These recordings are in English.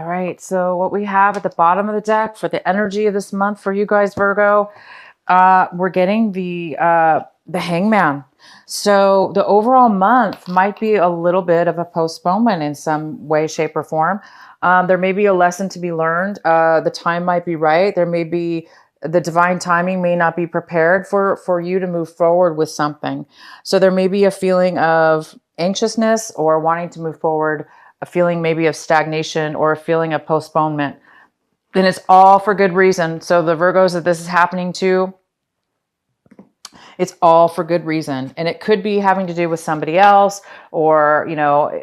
All right, so what we have at the bottom of the deck for the energy of this month for you guys, Virgo, we're getting the Hangman. So the overall month might be a little bit of a postponement in some way, shape, or form. There may be a lesson to be learned. The time might be right. There may be the divine timing may not be prepared for you to move forward with something. So there may be a feeling of anxiousness or wanting to move forward, a feeling maybe of stagnation or a feeling of postponement. And it's all for good reason. So the Virgos that this is happening to, it's all for good reason. And it could be having to do with somebody else or, you know,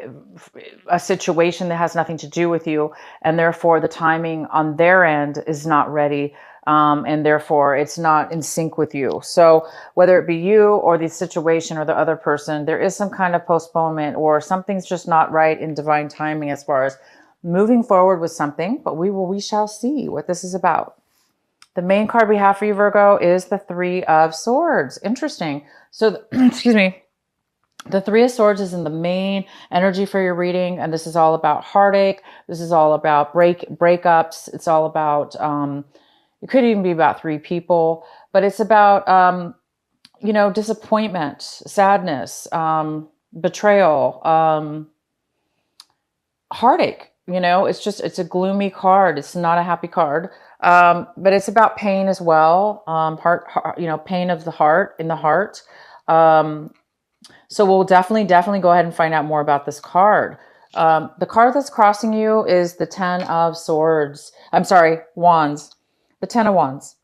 a situation that has nothing to do with you. And therefore the timing on their end is not ready. And therefore it's not in sync with you. So whether it be you or the situation or the other person, there is some kind of postponement or something's just not right in divine timing as far as moving forward with something, but we shall see what this is about. The main card we have for you, Virgo, is the Three of Swords. Interesting. So, excuse me. The Three of Swords is in the main energy for your reading, and this is all about heartache. This is all about breakups. It's all about, it could even be about three people, but it's about, you know, disappointment, sadness, betrayal, heartache. You know, it's a gloomy card. It's not a happy card. But it's about pain as well. Heart, you know, pain of the heart, in the heart. So we'll definitely go ahead and find out more about this card. The card that's crossing you is the Ten of Swords. I'm sorry, Wands. The Ten of Wands.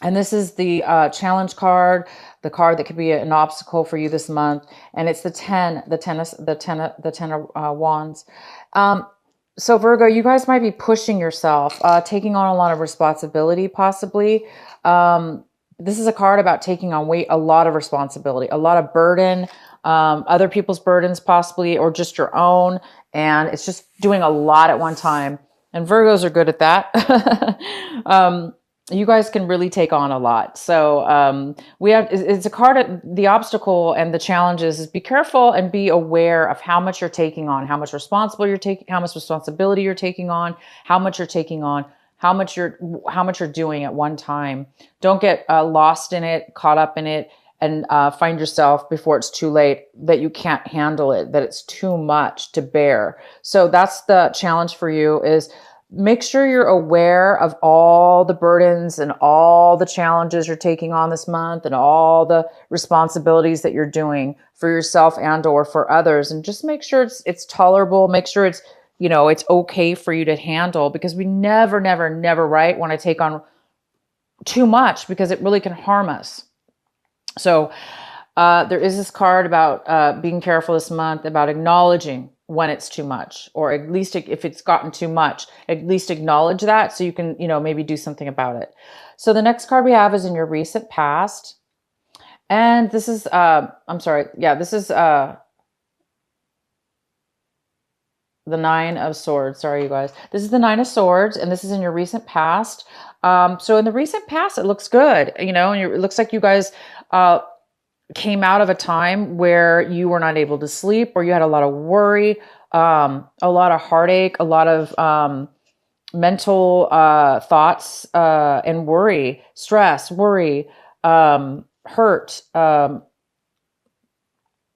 And this is the challenge card, the card that could be an obstacle for you this month. And it's the ten of Wands. So Virgo, you guys might be pushing yourself, taking on a lot of responsibility, possibly. This is a card about taking on a lot of responsibility, a lot of burden, other people's burdens possibly, or just your own. And it's just doing a lot at one time. And Virgos are good at that. You guys can really take on a lot. So it's a card, the obstacle and the challenges is be careful and be aware of how much you're taking on, how much responsibility you're taking on, how much you're taking on, how much you're doing at one time. Don't get lost in it, caught up in it, and find yourself before it's too late that you can't handle it, that it's too much to bear. So that's the challenge for you is make sure you're aware of all the burdens and all the challenges you're taking on this month and all the responsibilities that you're doing for yourself and or for others. And just make sure it's tolerable. Make sure it's, you know, it's okay for you to handle, because we never right want to take on too much because it really can harm us. So there is this card about being careful this month, about acknowledging when it's too much, or at least if it's gotten too much, at least acknowledge that so you can, you know, maybe do something about it. So the next card we have is in your recent past. And this is, this is the Nine of Swords. Sorry, you guys. This is the Nine of Swords, and this is in your recent past. So in the recent past, it looks good, you know, and it looks like you guys, came out of a time where you were not able to sleep, or you had a lot of worry, a lot of heartache, a lot of mental thoughts and worry, stress, worry, hurt,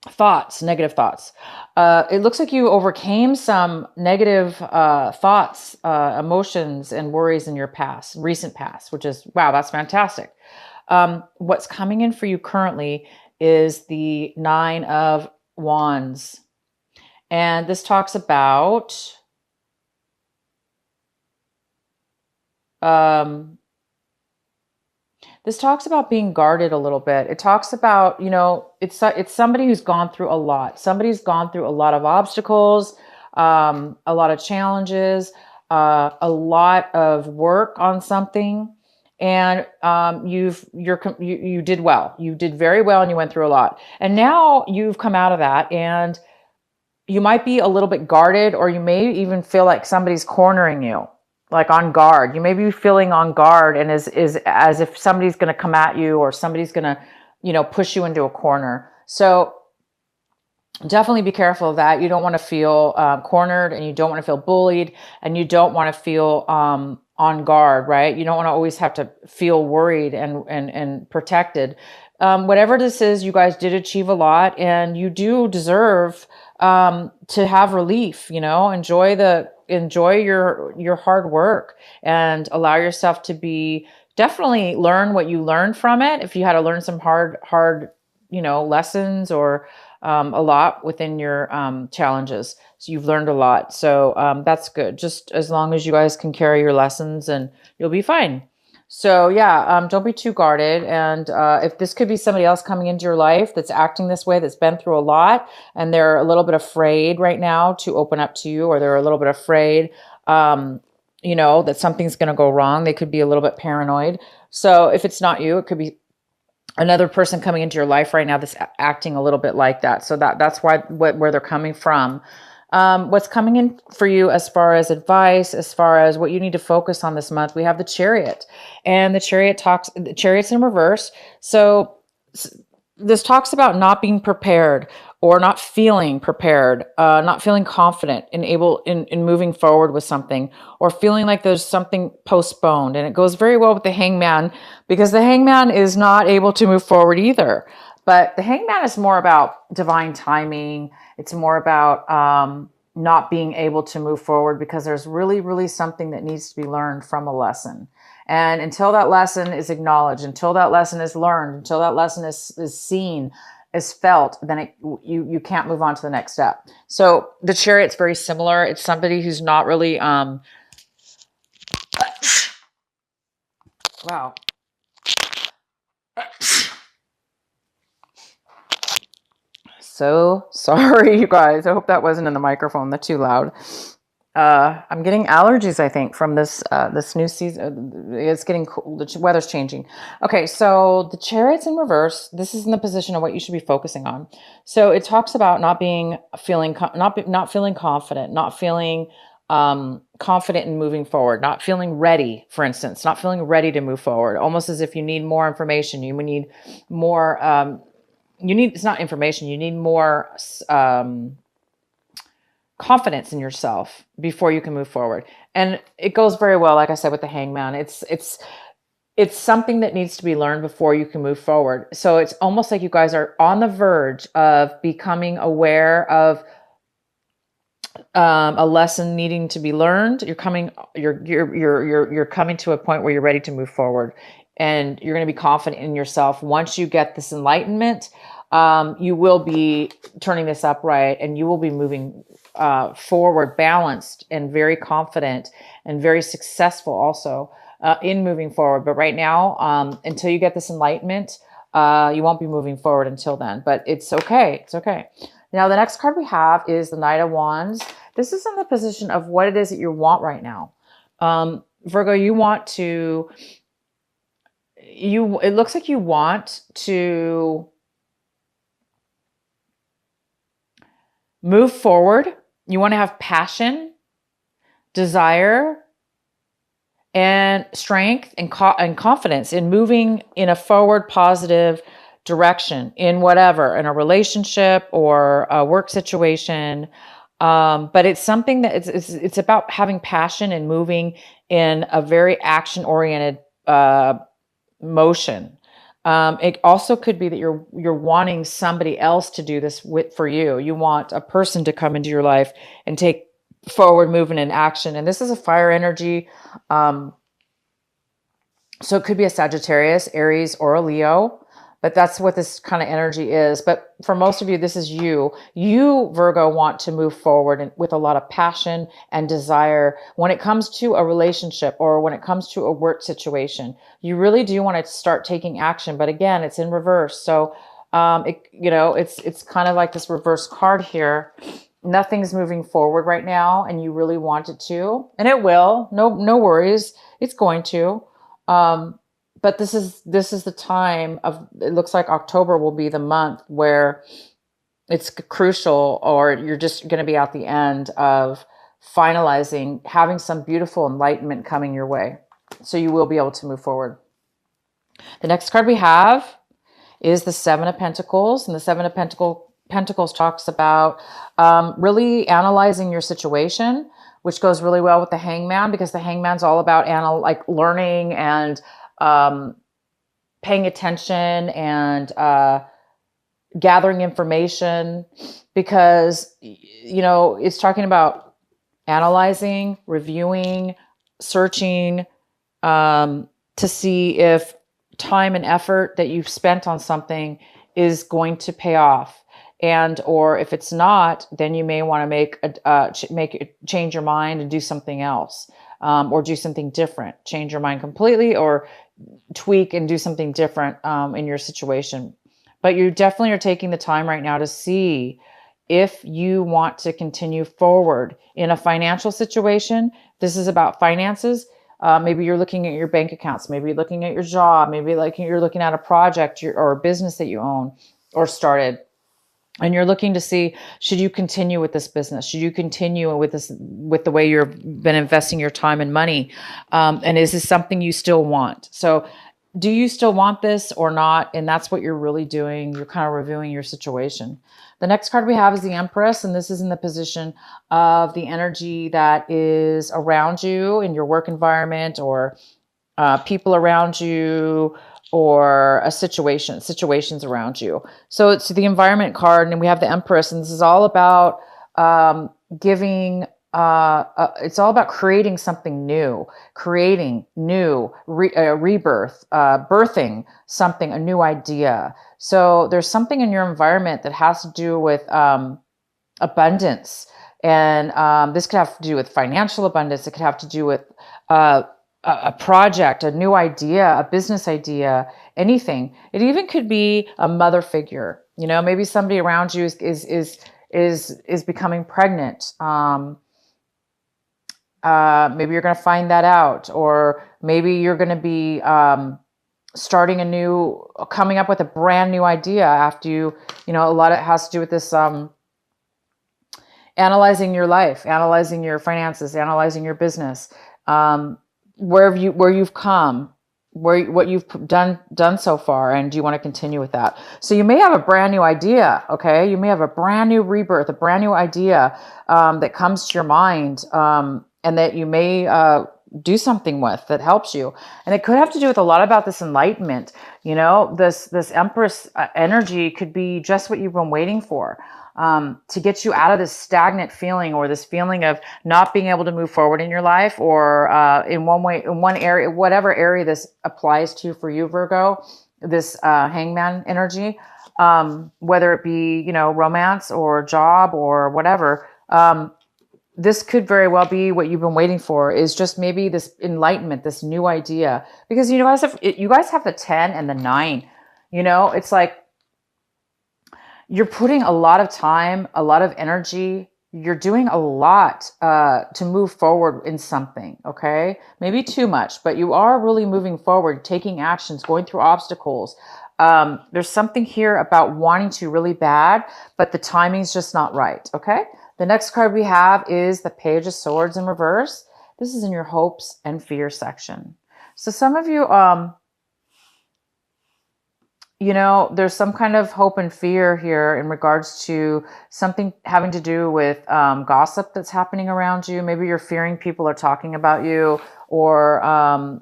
thoughts, negative thoughts. It looks like you overcame some negative thoughts, emotions, and worries in your recent past, which is, wow, that's fantastic. What's coming in for you currently is the Nine of Wands. And this talks about being guarded a little bit. It talks about, you know, it's somebody who's gone through a lot. Somebody's gone through a lot of obstacles, a lot of challenges, a lot of work on something. And you did well. You did very well, and you went through a lot. And now you've come out of that, and you might be a little bit guarded, or you may even feel like somebody's cornering you, like on guard. You may be feeling on guard, and is as if somebody's going to come at you, or somebody's going to, you know, push you into a corner. So definitely be careful of that. You don't want to feel cornered, and you don't want to feel bullied, and you don't want to feel on guard, right? You don't want to always have to feel worried and protected. Whatever this is, you guys did achieve a lot, and you do deserve to have relief. You know, enjoy your hard work, and allow yourself to be, definitely learn what you learned from it. If you had to learn some hard lessons, or a lot within your challenges. So you've learned a lot. So that's good. Just as long as you guys can carry your lessons, and you'll be fine. So yeah, don't be too guarded. And if this could be somebody else coming into your life that's acting this way, that's been through a lot, and they're a little bit afraid right now to open up to you, or they're a little bit afraid, that something's going to go wrong. They could be a little bit paranoid. So if it's not you, it could be another person coming into your life right now that's acting a little bit like that. So that's where they're coming from. What's coming in for you as far as advice, as far as what you need to focus on this month, we have the Chariot, and the Chariot's in reverse. So this talks about not being prepared, or not feeling prepared, not feeling confident and able in moving forward with something, or feeling like there's something postponed. And it goes very well with the Hangman, because the Hangman is not able to move forward either. But the Hangman is more about divine timing. It's more about not being able to move forward because there's really, really something that needs to be learned from a lesson. And until that lesson is acknowledged, until that lesson is learned, until that lesson is seen, is felt, then you can't move on to the next step. So the Chariot's very similar. It's somebody who's not really wow. So sorry, you guys. I hope that wasn't in the microphone. That's too loud. I'm getting allergies, I think, from this new season. It's getting cool. The weather's changing. Okay, so the Chariot's in reverse. This is in the position of what you should be focusing on. So it talks about not feeling confident, not feeling confident in moving forward, not feeling ready, for instance, not feeling ready to move forward, almost as if you need more information. You need more, it's not information, you need more confidence in yourself before you can move forward. And it goes very well, like I said, with the Hangman. It's something that needs to be learned before you can move forward. So it's almost like you guys are on the verge of becoming aware of a lesson needing to be learned. You're coming to a point where you're ready to move forward, and you're going to be confident in yourself. Once you get this enlightenment, you will be turning this upright, and you will be moving forward, balanced and very confident and very successful also in moving forward. But right now, until you get this enlightenment, you won't be moving forward until then. But it's okay. It's okay. Now, the next card we have is the Knight of Wands. This is in the position of what it is that you want right now. Virgo, it looks like you want to move forward. You want to have passion, desire, and strength and confidence in moving in a forward, positive direction in whatever, in a relationship or a work situation. But it's something that it's about having passion and moving in a very action-oriented motion. It also could be that you're wanting somebody else to do this for you. You want a person to come into your life and take forward movement and action. And this is a fire energy. So it could be a Sagittarius, Aries, or a Leo. But that's what this kind of energy is. But for most of you, this is you. You, Virgo, want to move forward with a lot of passion and desire when it comes to a relationship or when it comes to a work situation. You really do want to start taking action. But again, it's in reverse. So, it's kind of like this reverse card here. Nothing's moving forward right now, and you really want it to. And it will. No worries. It's going to. But this is the time of, it looks like October will be the month where it's crucial, or you're just going to be at the end of finalizing, having some beautiful enlightenment coming your way. So you will be able to move forward. The next card we have is the Seven of Pentacles. And the Seven of Pentacles talks about really analyzing your situation, which goes really well with the Hangman, because the Hangman's all about like learning and paying attention and gathering information, because it's talking about analyzing, reviewing, searching, to see if time and effort that you've spent on something is going to pay off. And or if it's not, then you may want to change your mind and do something else, or do something different. Change your mind completely, or tweak and do something different in your situation. But you definitely are taking the time right now to see if you want to continue forward in a financial situation. This is about finances. Maybe you're looking at your bank accounts. Maybe you're looking at your job. Maybe like you're looking at a project or a business that you own or started. And you're looking to see, should you continue with this business? Should you continue with the way you've been investing your time and money? And is this something you still want? So do you still want this or not? And that's what you're really doing. You're kind of reviewing your situation. The next card we have is the Empress, and this is in the position of the energy that is around you in your work environment, or people around you, or situations around you. So it's the environment card, and we have the Empress, and this is all about giving. It's all about creating something new, rebirth, birthing something, a new idea. So there's something in your environment that has to do with abundance, and this could have to do with financial abundance. It could have to do with a project, a new idea, a business idea, anything. It even could be a mother figure. Maybe somebody around you is becoming pregnant. Maybe you're going to find that out, or maybe you're going to be coming up with a brand new idea after a lot of it has to do with this analyzing your life, analyzing your finances, analyzing your business, where you've come, what you've done so far, and do you want to continue with that? So you may have a brand new idea, okay? You may have a brand new rebirth, a brand new idea that comes to your mind, and that you may do something with that helps you. And it could have to do with a lot about this enlightenment. This Empress energy could be just what you've been waiting for, to get you out of this stagnant feeling, or this feeling of not being able to move forward in your life, or in one area, whatever area this applies to for you, Virgo, this Hangman energy, whether it be, romance or job or whatever. This could very well be what you've been waiting for, is just maybe this enlightenment, this new idea, because you guys have the 10 and the 9. It's like you're putting a lot of time, a lot of energy. You're doing a lot to move forward in something, okay? Maybe too much, but you are really moving forward, taking actions, going through obstacles. There's something here about wanting to really bad, but the timing's just not right, okay? The next card we have is the Page of Swords in reverse. This is in your hopes and fears section. So some of you, there's some kind of hope and fear here in regards to something having to do with gossip that's happening around you. Maybe you're fearing people are talking about you, or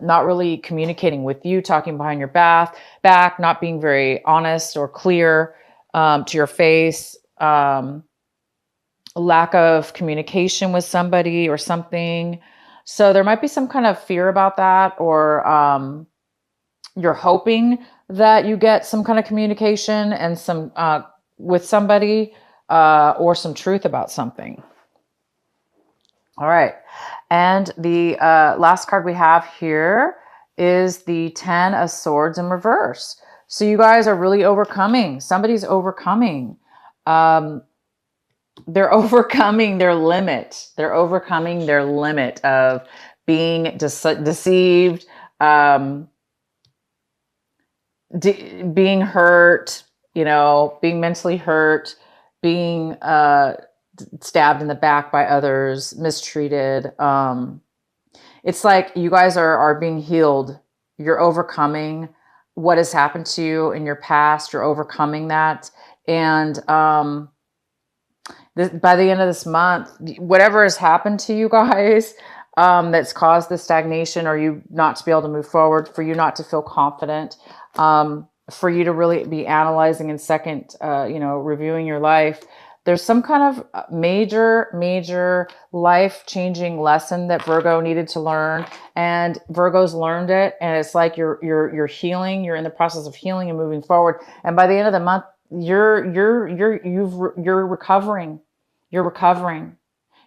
not really communicating with you, talking behind your back, not being very honest or clear to your face. Lack of communication with somebody or something. So there might be some kind of fear about that, or you're hoping that you get some kind of communication and some with somebody, or some truth about something. All right. And the last card we have here is the 10 of Swords in reverse. So you guys are really overcoming. Somebody's overcoming. They're overcoming their limit. They're overcoming their limit of being deceived, being hurt, being mentally hurt, being stabbed in the back by others, mistreated. It's like you guys are being healed. You're overcoming what has happened to you in your past. You're overcoming that. And by the end of this month, whatever has happened to you guys that's caused the stagnation, or you not to be able to move forward, for you not to feel confident, for you to really be analyzing and second, reviewing your life. There's some kind of major life-changing lesson that Virgo needed to learn, and Virgo's learned it. And it's like you're healing. You're in the process of healing and moving forward. And by the end of the month, you're recovering. You're recovering.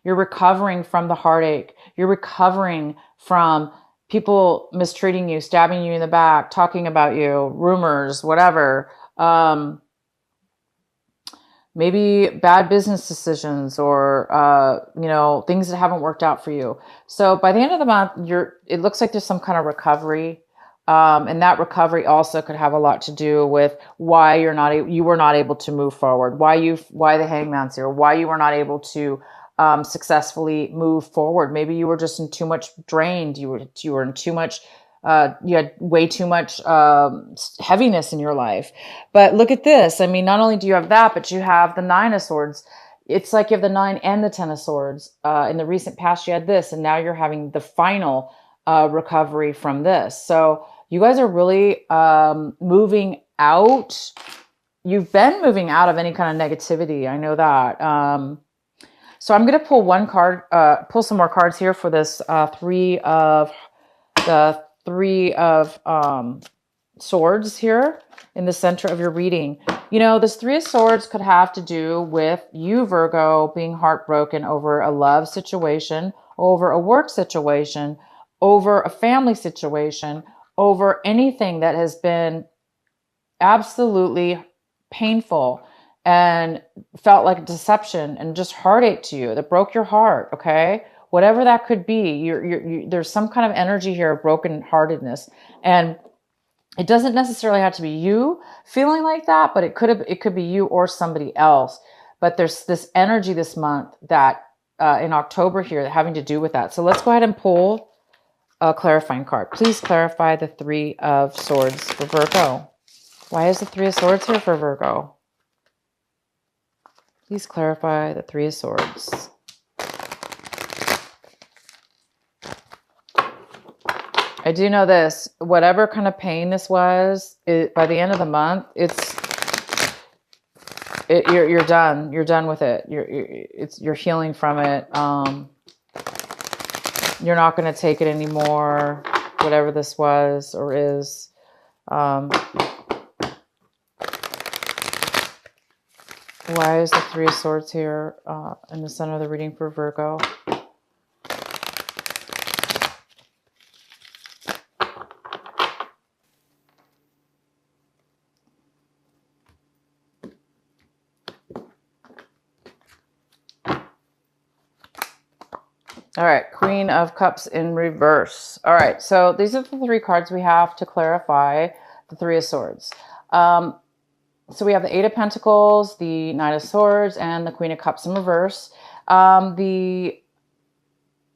You're recovering from the heartache. You're recovering from people mistreating you, stabbing you in the back, talking about you, rumors, whatever. Maybe bad business decisions, or things that haven't worked out for you. So by the end of the month, it looks like there's some kind of recovery, and that recovery also could have a lot to do with why you were not able to move forward, why the Hangman's here, why you were not able to successfully move forward. Maybe you were just in too much drained. You were in too much. You had way too much heaviness in your life. But look at this. I mean, not only do you have that, but you have the Nine of Swords. It's like you have the 9 and the 10 of Swords. In the recent past, you had this, and now you're having the final recovery from this. So you guys are really moving out. You've been moving out of any kind of negativity. I know that. So I'm going to pull some more cards here for this Three of Swords here in the center of your reading. This Three of Swords could have to do with you, Virgo, being heartbroken over a love situation, over a work situation, over a family situation, over anything that has been absolutely painful and felt like deception and just heartache to you, that broke your heart. Okay. Whatever that could be, there's some kind of energy here of brokenheartedness, and it doesn't necessarily have to be you feeling like that, but it could be you or somebody else. But there's this energy this month that in October here having to do with that. So let's go ahead and pull a clarifying card. Please clarify the Three of Swords for Virgo. Why is the Three of Swords here for Virgo? Please clarify the Three of Swords. I do know this, whatever kind of pain this was, by the end of the month, you're done. You're done with it. You're healing from it. You're not going to take it anymore, whatever this was or is. Why is the Three of Swords here in the center of the reading for Virgo? All right, Queen of Cups in reverse. All right, so these are the 3 cards we have to clarify the Three of Swords. So we have the Eight of Pentacles, the Knight of Swords, and the Queen of Cups in reverse. The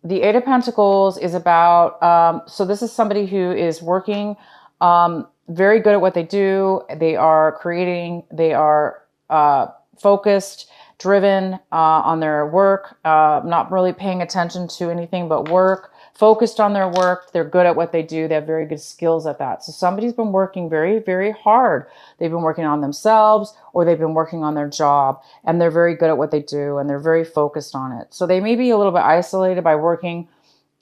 Eight of Pentacles is about, so this is somebody who is working, very good at what they do. They are creating, they are focused, driven on their work, not really paying attention to anything but work, focused on their work. They're good at what they do. They have very good skills at that. So somebody's been working very, very hard. They've been working on themselves, or they've been working on their job, and they're very good at what they do, and they're very focused on it. So they may be a little bit isolated by working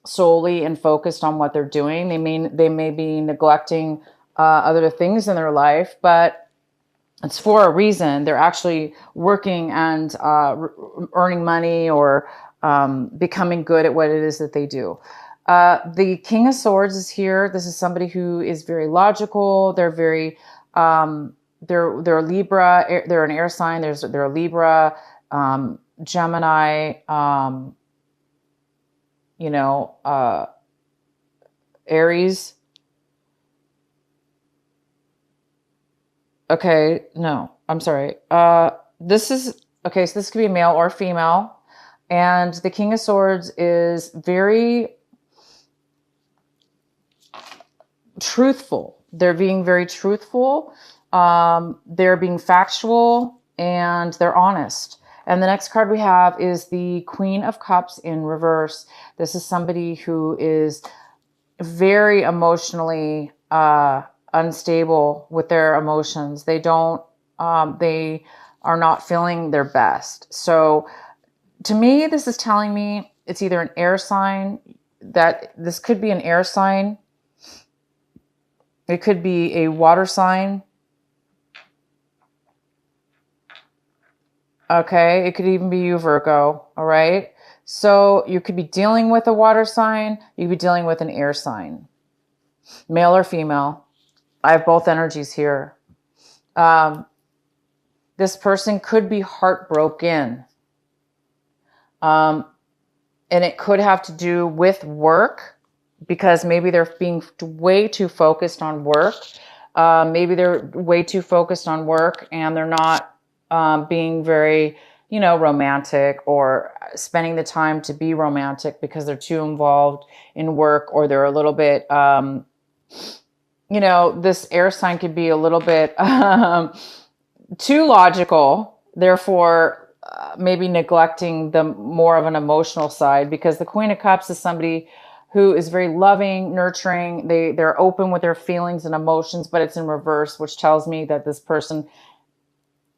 solely and focused on what they're doing. They may be neglecting other things in their life, but it's for a reason. They're actually working and earning money, or becoming good at what it is that they do. The King of Swords is here. This is somebody who is very logical. They're very, they're Libra. They're an air sign. They're a Libra, Gemini, Aries. Okay, no, I'm sorry. This is, okay, so this could be male or female. And the King of Swords is very truthful. They're being very truthful. They're being factual. and they're honest. And the next card we have is the Queen of Cups in reverse. This is somebody who is very emotionally unstable with their emotions. They are not feeling their best. So to me, this is telling me it's either an air sign, that this could be an air sign. It could be a water sign. Okay, it could even be you, Virgo. All right. So you could be dealing with a water sign. You could be dealing with an air sign, male or female. I have both energies here. This person could be heartbroken. And it could have to do with work, because maybe they're being way too focused on work. Maybe they're way too focused on work and they're not being very, romantic, or spending the time to be romantic because they're too involved in work, or they're a little bit, this air sign could be a little bit too logical, therefore maybe neglecting the more of an emotional side, because the Queen of Cups is somebody who is very loving, nurturing. They're open with their feelings and emotions, but it's in reverse, which tells me that this person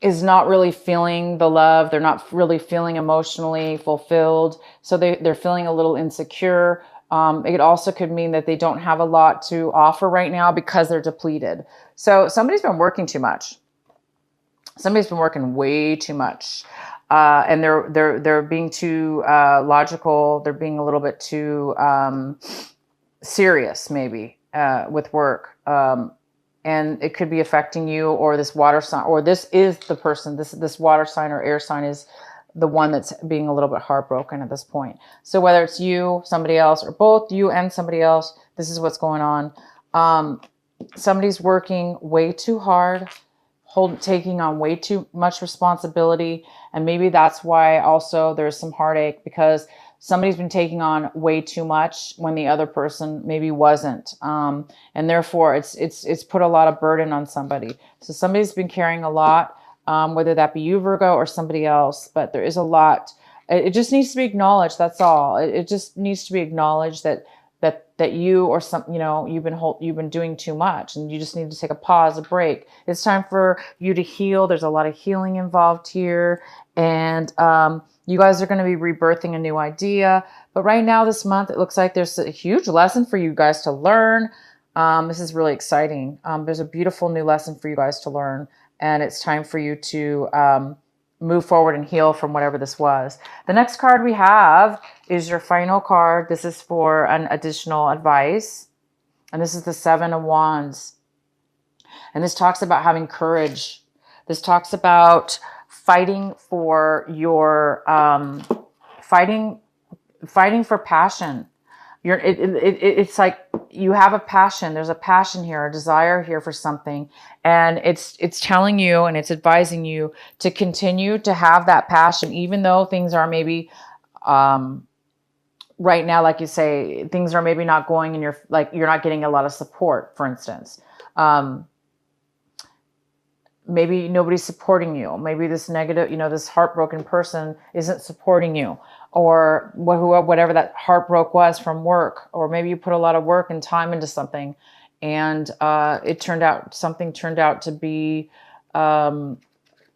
is not really feeling the love. They're not really feeling emotionally fulfilled. So they're feeling a little insecure. It also could mean that they don't have a lot to offer right now because they're depleted. So somebody's been working too much. Somebody's been working way too much. And they're being too logical. They're being a little bit too serious, maybe, with work. And it could be affecting you, or this water sign, or this is the person, this water sign or air sign is the one that's being a little bit heartbroken at this point. So whether it's you, somebody else, or both you and somebody else, this is what's going on. Somebody's working way too hard, taking on way too much responsibility. And maybe that's why also there's some heartache, because somebody's been taking on way too much when the other person maybe wasn't. And therefore it's put a lot of burden on somebody. So somebody's been carrying a lot, whether that be you, Virgo, or somebody else, but there is a lot. It just needs to be acknowledged. That's all. It just needs to be acknowledged that you, or you've been doing too much, and you just need to take a pause, a break. It's time for you to heal. There's a lot of healing involved here. And, you guys are going to be rebirthing a new idea. But right now, this month, it looks like there's a huge lesson for you guys to learn. This is really exciting. There's a beautiful new lesson for you guys to learn. And it's time for you to move forward and heal from whatever this was. The next card we have is your final card. This is for an additional advice. And this is the Seven of Wands. And this talks about having courage. This talks about fighting for your fighting for passion. It's like you have a passion. There's a passion here, a desire here for something, and it's telling you and it's advising you to continue to have that passion, even though things are maybe right now, like you say, things are maybe not going in your, like you're not getting a lot of support, for instance. Maybe nobody's supporting you. Maybe this negative, this heartbroken person isn't supporting you, or whatever that heartbreak was from work. Or maybe you put a lot of work and time into something, and something turned out to be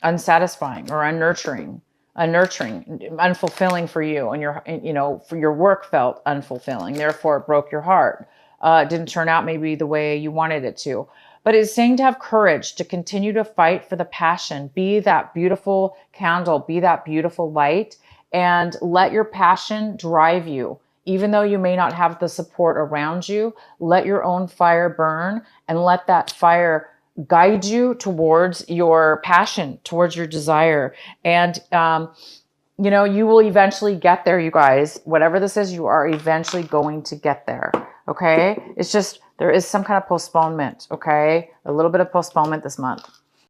unsatisfying or unnurturing, unfulfilling for you, and for your work felt unfulfilling. Therefore, it broke your heart. It didn't turn out maybe the way you wanted it to. But it's saying to have courage, to continue to fight for the passion. Be that beautiful candle, be that beautiful light, and let your passion drive you. Even though you may not have the support around you, let your own fire burn, and let that fire guide you towards your passion, towards your desire. And, you will eventually get there, you guys. Whatever this is, you are eventually going to get there. Okay? It's just, there is some kind of postponement. Okay? A little bit of postponement this month.